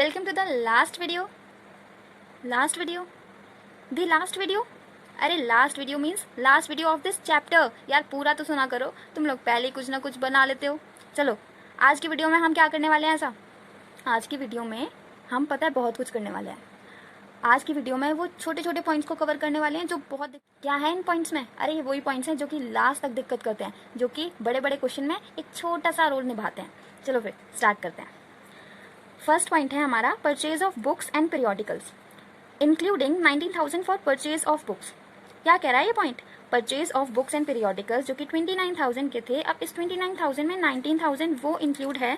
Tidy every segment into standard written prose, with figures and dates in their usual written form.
Welcome to the last video. अरे last video means last video of this chapter. यार पूरा तो सुना करो, तुम लोग पहले कुछ ना कुछ बना लेते हो। चलो आज की वीडियो में हम क्या करने वाले हैं ऐसा, आज की वीडियो में हम पता है बहुत कुछ करने वाले हैं। आज की वीडियो में वो छोटे छोटे पॉइंट्स को कवर करने वाले हैं जो बहुत क्या है इन पॉइंट्स में। अरे ये वही पॉइंट्स हैं जो कि लास्ट तक दिक्कत करते हैं, जो कि बड़े बड़े क्वेश्चन में एक छोटा सा रोल निभाते हैं। चलो फिर स्टार्ट करते हैं। फर्स्ट पॉइंट है हमारा purchase of books and periodicals including 19,000 for purchase of books. क्या कह रहा है ये point? Purchase of books and periodicals जो कि 29,000 के थे, अब इस 29,000 में 19,000 वो इंक्लूड है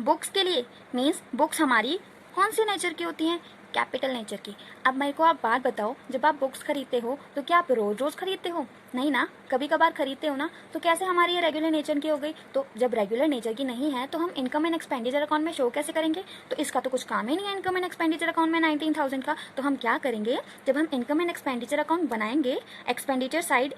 बुक्स के लिए। मीन्स बुक्स हमारी कौन सी नेचर की होती हैं? कैपिटल नेचर की। अब मेरे को आप बात बताओ, जब आप बुक्स खरीदते हो तो क्या आप रोज रोज खरीदते हो? नहीं ना, कभी कभार खरीदते हो ना। तो कैसे हमारी ये रेगुलर नेचर की हो गई? तो जब रेगुलर नेचर की नहीं है तो हम इनकम एंड एक्सपेंडिचर अकाउंट में शो कैसे करेंगे? तो इसका तो कुछ काम ही नहीं है इनकम एंड एक्सपेंडिचर अकाउंट में 19,000 का। तो हम क्या करेंगे, जब हम इनकम एंड एक्सपेंडिचर अकाउंट बनाएंगे, एक्सपेंडिचर साइड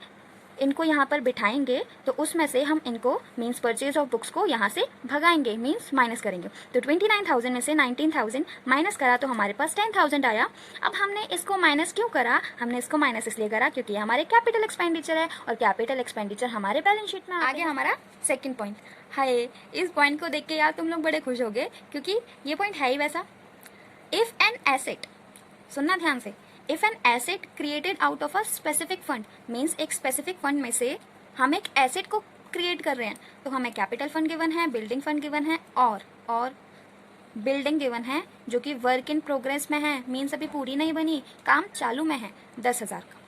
इनको यहाँ पर बिठाएंगे, तो उसमें से हम इनको मीन्स परचेज ऑफ बुक्स को यहाँ से भगाएंगे, मीन्स माइनस करेंगे। तो 29,000 में से 19,000 माइनस करा तो हमारे पास 10,000 आया। अब हमने इसको माइनस क्यों करा? हमने इसको माइनस इसलिए करा क्योंकि हमारे कैपिटल एक्सपेंडिचर है और कैपिटल एक्सपेंडिचर हमारे बैलेंस शीट में आ गया। हमारा सेकेंड पॉइंट। हाय, इस पॉइंट को देख के यार तुम लोग बड़े खुश हो गए क्योंकि ये पॉइंट है ही वैसा। इफ एन एसेट, सुनना ध्यान से, if an asset created out of a specific fund, means एक स्पेसिफिक फंड में से हम एक एसेट को क्रिएट कर रहे हैं, तो हमें कैपिटल फंड गिवन है, बिल्डिंग फंड गिवन है और बिल्डिंग गिवन है जो कि वर्क इन प्रोग्रेस में है, मीन्स अभी पूरी नहीं बनी, काम चालू में है, 10,000 का।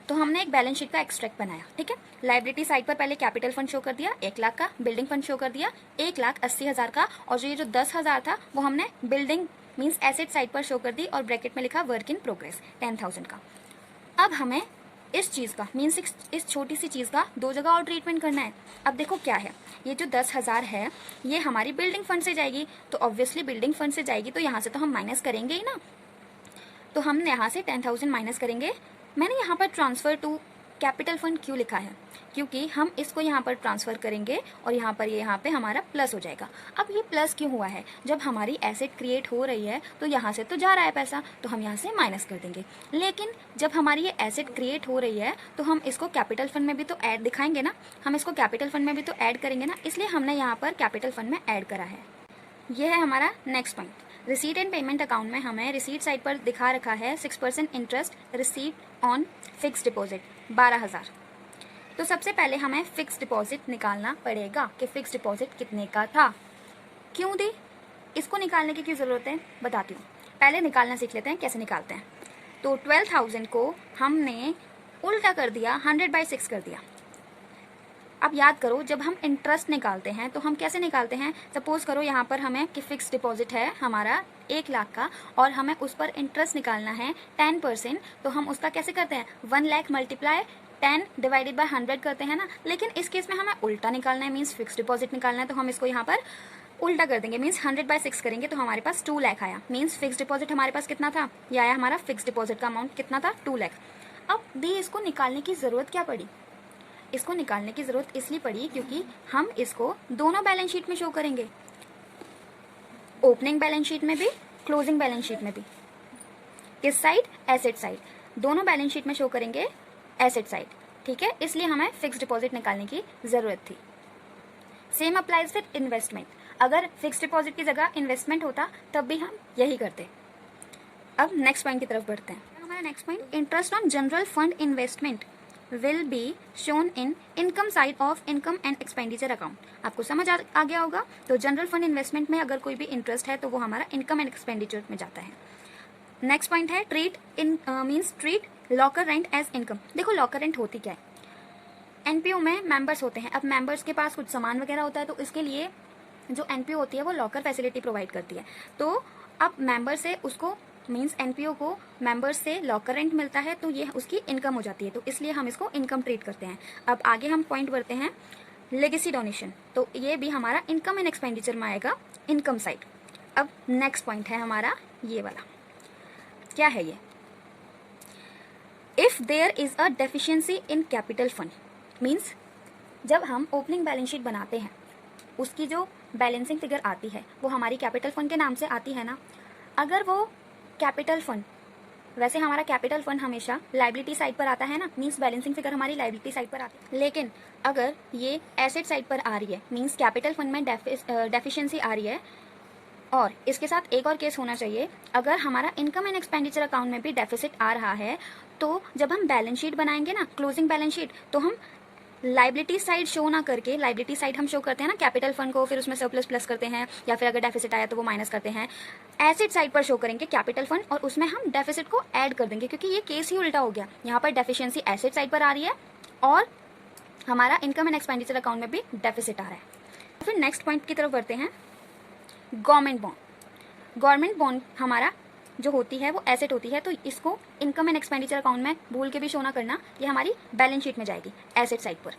तो हमने एक बैलेंस शीट का एक्सट्रैक्ट बनाया, ठीक है। लाइबिलिटी साइड पर पहले कैपिटल फंड शो कर दिया 1 लाख का, बिल्डिंग फंड शो कर दिया 1,80,000 का, और जो ये जो 10,000 था वो हमने बिल्डिंग मीन्स एसेट साइड पर शो कर दी और ब्रैकेट में लिखा वर्क इन प्रोग्रेस 10,000 का। अब हमें इस चीज़ का मीन्स इस छोटी सी चीज़ का दो जगह और ट्रीटमेंट करना है। अब देखो क्या है, ये जो 10,000 है ये हमारी बिल्डिंग फंड से जाएगी, तो ऑब्वियसली बिल्डिंग फंड से जाएगी तो यहाँ से तो हम माइनस करेंगे ही ना। तो हम यहाँ से 10,000 माइनस करेंगे। मैंने यहाँ पर ट्रांसफर टू कैपिटल फंड क्यों लिखा है? क्योंकि हम इसको यहाँ पर ट्रांसफर करेंगे और यहाँ पर ये यहाँ पे हमारा प्लस हो जाएगा। अब ये प्लस क्यों हुआ है? जब हमारी एसेट क्रिएट हो रही है तो यहाँ से तो जा रहा है पैसा, तो हम यहाँ से माइनस कर देंगे। लेकिन जब हमारी ये एसेट क्रिएट हो रही है तो हम इसको कैपिटल फंड में भी तो ऐड दिखाएंगे ना, हम इसको कैपिटल फंड में भी तो ऐड करेंगे ना, इसलिए हमने यहाँ पर कैपिटल फंड में ऐड करा है। यह है हमारा next point. Receipt and payment account में हमें रिसीट साइड पर दिखा रखा है 6% interest receipt on fix deposit 12,000। तो सबसे पहले हमें फिक्स डिपॉजिट निकालना पड़ेगा कि फिक्स डिपॉजिट कितने का था, क्यों दी, इसको निकालने की क्यों ज़रूरत है बताती हूँ। पहले निकालना सीख लेते हैं कैसे निकालते हैं। तो 12,000 को हमने उल्टा कर दिया, 100/6 कर दिया। अब याद करो, जब हम इंटरेस्ट निकालते हैं तो हम कैसे निकालते हैं? सपोज करो यहाँ पर हमें कि फिक्स डिपॉजिट है हमारा 1 लाख का और हमें उस पर इंटरेस्ट निकालना है 10%, तो हम उसका कैसे करते हैं? 1 लाख मल्टीप्लाई 10 डिवाइडेड बाय 100 करते हैं ना। लेकिन इस केस में हमें उल्टा निकालना है, मीन्स फिक्स डिपॉजिट निकालना है, तो हम इसको यहाँ पर उल्टा कर देंगे, मीन्स 100/6 करेंगे तो हमारे पास 2 लाख आया। मीन्स फिक्स डिपॉजिट हमारे पास कितना था? ये आया हमारा फिक्स डिपॉजिट का अमाउंट कितना था? 2 लाख। अब दी इसको निकालने की ज़रूरत क्या पड़ी? इसको निकालने की जरूरत इसलिए पड़ी क्योंकि हम इसको दोनों बैलेंस शीट में शो करेंगे, ओपनिंग बैलेंस शीट में भी, क्लोजिंग बैलेंस शीट में भी। किस साइड? Asset side. दोनों बैलेंस शीट में शो करेंगे एसेट साइड, ठीक है। इसलिए हमें फिक्स डिपॉजिट निकालने की जरूरत थी। Same applies with investment. अगर फिक्स डिपॉजिट की जगह इन्वेस्टमेंट होता तब भी हम यही करते। अब नेक्स्ट पॉइंट की तरफ बढ़ते हैं। हमारा next point, interest on general fund investment will be shown in income side of income and expenditure account। आपको समझ आ गया होगा। तो जनरल फंड इन्वेस्टमेंट में अगर कोई भी इंटरेस्ट है तो वो हमारा इनकम एंड एक्सपेंडिचर में जाता है। नेक्स्ट पॉइंट है treat in means treat locker rent as income. देखो लॉकर रेंट होती क्या है? एनपीओ में मेंबर्स होते हैं, अब मेंबर्स के पास कुछ सामान वगैरह होता है तो इसके लिए जो एनपीओ होती है वो लॉकर फैसिलिटी प्रोवाइड करती है। तो अब मेंबर से उसको मीन्स एनपीओ को मेंबर्स से लॉकर रेंट मिलता है तो ये उसकी इनकम हो जाती है, तो इसलिए हम इसको इनकम ट्रीट करते हैं। अब आगे हम पॉइंट बढ़ते हैं, लेगेसी डोनेशन। तो ये भी हमारा इनकम एंड एक्सपेंडिचर में आएगा, इनकम साइड। अब नेक्स्ट पॉइंट है हमारा ये वाला, क्या है ये? If there is a deficiency in capital fund, means जब हम ओपनिंग बैलेंस शीट बनाते हैं उसकी जो बैलेंसिंग फिगर आती है वो हमारी कैपिटल फंड के नाम से आती है ना। अगर वो कैपिटल फंड, वैसे हमारा कैपिटल फंड हमेशा लाइबिलिटी साइड पर आता है ना, मींस बैलेंसिंग फिगर हमारी लाइबिलिटी साइड पर आती है। लेकिन अगर ये एसेट साइड पर आ रही है, मींस कैपिटल फंड में डेफिशिएंसी आ रही है, और इसके साथ एक और केस होना चाहिए, अगर हमारा इनकम एंड एक्सपेंडिचर अकाउंट में भी डेफिसिट आ रहा है, तो जब हम बैलेंस शीट बनाएंगे ना, क्लोजिंग बैलेंस शीट, तो हम लाइबिलिटी साइड शो ना करके, लाइबिलिटी साइड हम शो करते हैं ना कैपिटल फंड को, फिर उसमें सरप्लस प्लस करते हैं, या फिर अगर डेफिसिट आया तो वो माइनस करते हैं। एसेट साइड पर शो करेंगे कैपिटल फंड और उसमें हम डेफिसिट को ऐड कर देंगे, क्योंकि ये केस ही उल्टा हो गया। यहाँ पर डेफिशिएंसी एसेट साइड पर आ रही है और हमारा इनकम एंड एक्सपेंडिचर अकाउंट में भी डेफिसिट आ रहा है। फिर नेक्स्ट पॉइंट की तरफ बढ़ते हैं, गवर्नमेंट बॉन्ड। गवर्नमेंट बॉन्ड हमारा जो होती है वो एसेट होती है, तो इसको इनकम एंड एक्सपेंडिचर अकाउंट में भूल के भी शो ना करना, ये हमारी बैलेंस शीट में जाएगी एसेट साइड पर।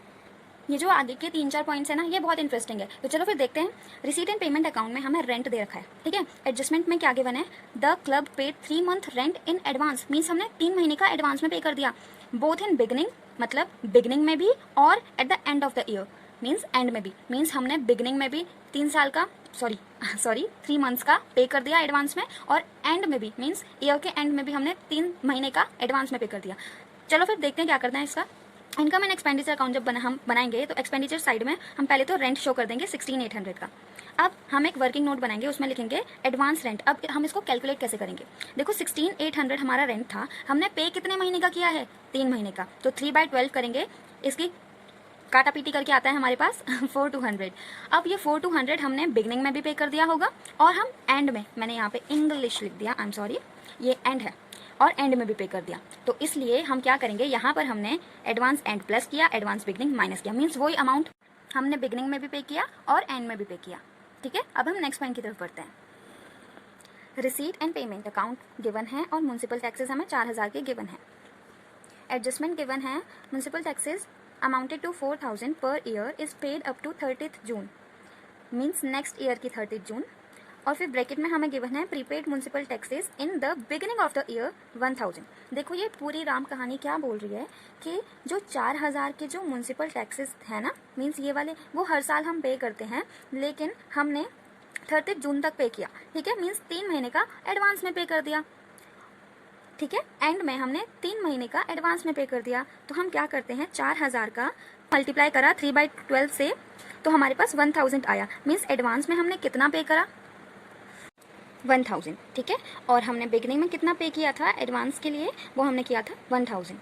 ये जो आगे के 3-4 पॉइंट्स है ना, ये बहुत इंटरेस्टिंग है। तो चलो फिर देखते हैं। रिसीट एंड पेमेंट अकाउंट में हमें रेंट दे रखा है, ठीक है। एडजस्टमेंट में क्या गिवन है, the club paid 3 month rent in advance, means हमने 3 महीने का एडवांस में पे कर दिया, बोथ इन बिगनिंग, मतलब बिगनिंग में भी, और at the end of the year, means and में भी। मीन्स हमने बिगनिंग में भी 3 साल का, सॉरी 3 मंथ्स का पे कर दिया एडवांस में, और एंड में भी, मीन्स ईयर के एंड में भी हमने 3 महीने का एडवांस में पे कर दिया। चलो फिर देखते हैं क्या करना है इसका। इनकम एंड एक्सपेंडिचर अकाउंट जब हम बनाएंगे तो एक्सपेंडिचर साइड में हम पहले तो रेंट शो कर देंगे 16,800 का। अब हम एक वर्किंग नोट बनाएंगे, उसमें लिखेंगे एडवांस रेंट। अब हम इसको कैलकुलेट कैसे करेंगे, देखो 16,800 हमारा रेंट था, हमने पे कितने महीने का किया है, 3 महीने का, तो 3/12 करेंगे, इसकी काटा पीटी करके आता है हमारे पास 4,200। अब ये 4,200 हमने बिगनिंग में भी पे कर दिया होगा, और हम एंड में, मैंने यहाँ पे इंग्लिश लिख दिया, आई एम सॉरी, ये एंड है, और एंड में भी पे कर दिया। तो इसलिए हम क्या करेंगे, यहाँ पर हमने एडवांस एंड प्लस किया, एडवांस बिगनिंग माइनस किया, मीन्स वही अमाउंट हमने बिगनिंग में भी पे किया और एंड में भी पे किया, ठीक है। अब हम नेक्स्ट पॉइंट की तरफ बढ़ते हैं। Receipt and payment account given है और म्युनिसिपल टैक्सेस हमें 4,000 के गिवन है। एडजस्टमेंट गिवन है, municipal taxes amounted to 4,000 per year is paid up to 30th June, means next year की 30th जून। और फिर ब्रैकेट में हमें गिवन है prepaid municipal taxes in the beginning of the year 1,000। देखो ये पूरी राम कहानी क्या बोल रही है कि जो 4,000 के जो म्युनिसिपल टैक्सेस है ना, मीन्स ये वाले, वो हर साल हम पे करते हैं, लेकिन हमने 30th जून तक पे किया, ठीक है, मीन्स 3 महीने का एडवांस में पे कर दिया, ठीक है। एंड में हमने 3 महीने का एडवांस में पे कर दिया। तो हम क्या करते हैं, 4,000 का मल्टीप्लाई करा 3/12 से, तो हमारे पास 1,000 आया, मीन्स एडवांस में हमने कितना पे करा, 1,000, ठीक है। और हमने बिगनिंग में कितना पे किया था एडवांस के लिए, वो हमने किया था 1,000।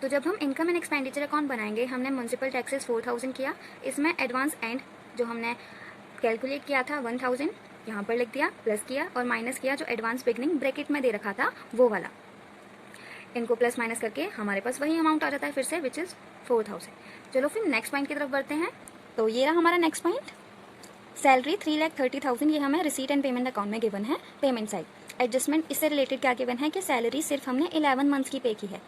तो जब हम इनकम एंड एक्सपेंडिचर अकाउंट बनाएंगे, हमने म्युनिसिपल टैक्सेस 4,000 किया, इसमें एडवांस एंड जो हमने कैलकुलेट किया था 1,000 यहाँ पर लिख दिया, प्लस किया और माइनस किया जो एडवांस बिगनिंग ब्रैकेट में दे रखा था वो वाला, इनको प्लस माइनस करके हमारे पास वही अमाउंट आ जाता है फिर से, विच इज़ 4,000। चलो फिर नेक्स्ट पॉइंट की तरफ बढ़ते हैं। तो ये रहा हमारा नेक्स्ट पॉइंट, सैलरी 3,30,000, ये हमें रिसीट एंड पेमेंट अकाउंट में गिवन है, पेमेंट साइड। एडजस्टमेंट इससे रिलेटेड क्या गिवन है कि सैलरी सिर्फ हमने 11 मंथ्स की पे की है,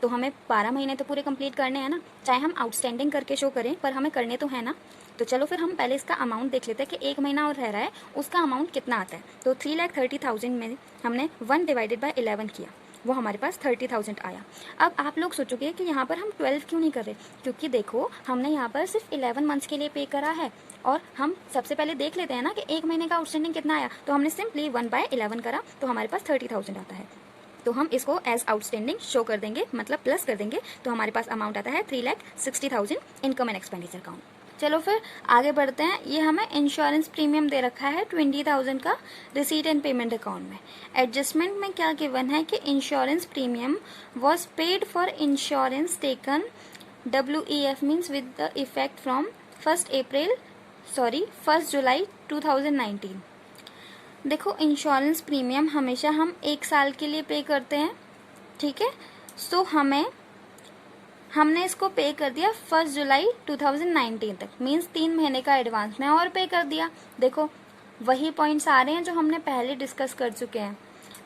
तो हमें 12 महीने तो पूरे कंप्लीट करने हैं ना, चाहे हम आउटस्टैंडिंग करके शो करें पर हमें करने तो है ना। तो चलो फिर हम पहले इसका अमाउंट देख लेते हैं कि 1 महीना और रह रहा है, उसका अमाउंट कितना आता है। तो 3,30,000 में हमने 1/11 किया, वो हमारे पास 30,000 आया। अब आप लोग सोचोगे कि यहाँ पर हम 12 क्यों नहीं कर रहे, क्योंकि देखो हमने यहाँ पर सिर्फ 11 मंथ्स के लिए पे करा है, और हम सबसे पहले देख लेते हैं ना कि 1 महीने का आउटस्टैंडिंग कितना आया, तो हमने सिंपली 1/11 करा, तो हमारे पास 30,000 आता है। तो हम इसको एज आउटस्टैंडिंग शो कर देंगे, मतलब प्लस कर देंगे, तो हमारे पास अमाउंट आता है 3,60,000 इनकम एंड एक्सपेंडिचर अकाउंट। चलो फिर आगे बढ़ते हैं। ये हमें इंश्योरेंस प्रीमियम दे रखा है 20,000 का रिसीट एंड पेमेंट अकाउंट में। एडजस्टमेंट में क्या गिवन है कि insurance premium was paid for insurance taken WEF means with the effect from 1 जुलाई 2019। देखो इंश्योरेंस प्रीमियम हमेशा हम 1 साल के लिए पे करते हैं, ठीक है। सो हमने इसको पे कर दिया 1 जुलाई 2019 तक, मीन्स 3 महीने का एडवांस में और पे कर दिया। देखो वही पॉइंट्स आ रहे हैं जो हमने पहले डिस्कस कर चुके हैं।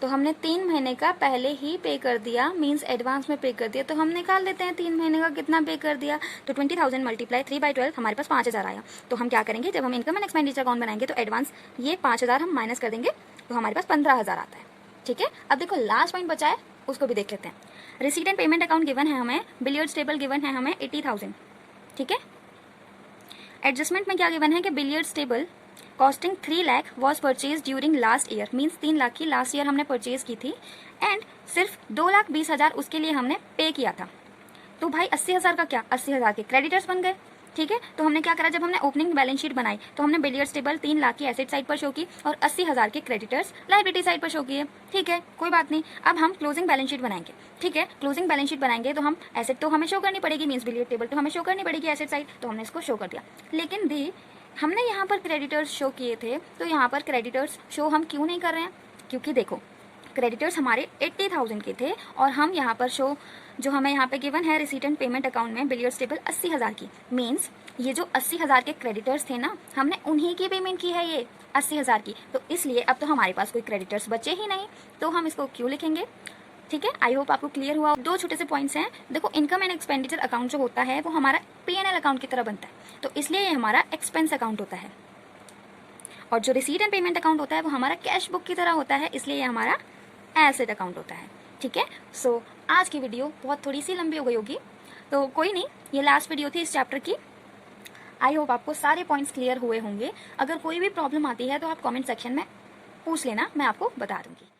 तो हमने 3 महीने का पहले ही पे कर दिया, मीन्स एडवांस में पे कर दिया। तो हम निकाल लेते हैं 3 महीने का कितना पे कर दिया। तो 20,000 मल्टीप्लाई 3/12 हमारे पास 5,000 आया। तो हम क्या करेंगे, जब हम इनकम एंड एक्सपेंडिचर अकाउंट बनाएंगे तो एडवांस ये 5,000 हम माइनस कर देंगे, तो हमारे पास 15,000 आता है, ठीक है। अब देखो लास्ट पॉइंट बचा है, उसको भी देख लेते हैं। Receipt and payment account given है हमें, बिलियर्ड्स टेबल गिवन है हमें 80,000, ठीक है। एडजस्टमेंट में क्या गिवन है कि billiards table costing 3 lakh was purchase during last year, means 3 lakh की लास्ट ईयर हमने परचेज की थी एंड सिर्फ 2,20,000 उसके लिए हमने पे किया था। तो भाई 80,000 का क्या, 80,000 के क्रेडिटर्स बन गए। ठीक है, तो हमने क्या करा, जब हमने ओपनिंग बैलेंस शीट बनाई तो हमने बिलियर्ड्स टेबल 3 लाख की एसेट साइड पर शो की और 80,000 के क्रेडिटर्स लायबिलिटी साइड पर शो किए। ठीक है, कोई बात नहीं। अब हम क्लोजिंग बैलेंस शीट बनाएंगे। ठीक है, क्लोजिंग बैलेंस शीट बनाएंगे तो हम एसेट तो हमें शो करनी पड़ेगी, मीन्स बिलियर्ड टेबल तो हमें शो करनी पड़ेगी एसेट साइड, तो हमने इसको शो कर दिया। लेकिन दी हमने यहाँ पर क्रेडिटर्स शो किए थे, तो यहाँ पर क्रेडिटर्स शो हम क्यों नहीं कर रहे हैं, क्योंकि देखो क्रेडिटर्स हमारे 80,000 के थे और हम यहाँ पर शो जो हमें यहाँ पे गिवन है रिसीट एंड पेमेंट अकाउंट में बिलियर्ड्स टेबल 80,000 की, मीन्स ये जो 80,000 के क्रेडिटर्स थे ना, हमने उन्हीं की पेमेंट की है ये 80,000 की, तो इसलिए अब तो हमारे पास कोई क्रेडिटर्स बचे ही नहीं, तो हम इसको क्यों लिखेंगे। ठीक है, आई होप आपको क्लियर हुआ। 2 छोटे से पॉइंट्स हैं। देखो इनकम एंड एक्सपेंडिचर अकाउंट जो होता है वो हमारा P&L अकाउंट की तरह बनता है, तो इसलिए ये हमारा एक्सपेंस अकाउंट होता है, और जो रिसीट एंड पेमेंट अकाउंट होता है वो हमारा कैश बुक की तरह होता है, इसलिए ये हमारा एसेट अकाउंट होता है। ठीक है, सो आज की वीडियो बहुत थोड़ी सी लंबी हो गई होगी, तो कोई नहीं, ये लास्ट वीडियो थी इस चैप्टर की। आई होप आपको सारे पॉइंट्स क्लियर हुए होंगे। अगर कोई भी प्रॉब्लम आती है तो आप कमेंट सेक्शन में पूछ लेना, मैं आपको बता दूंगी।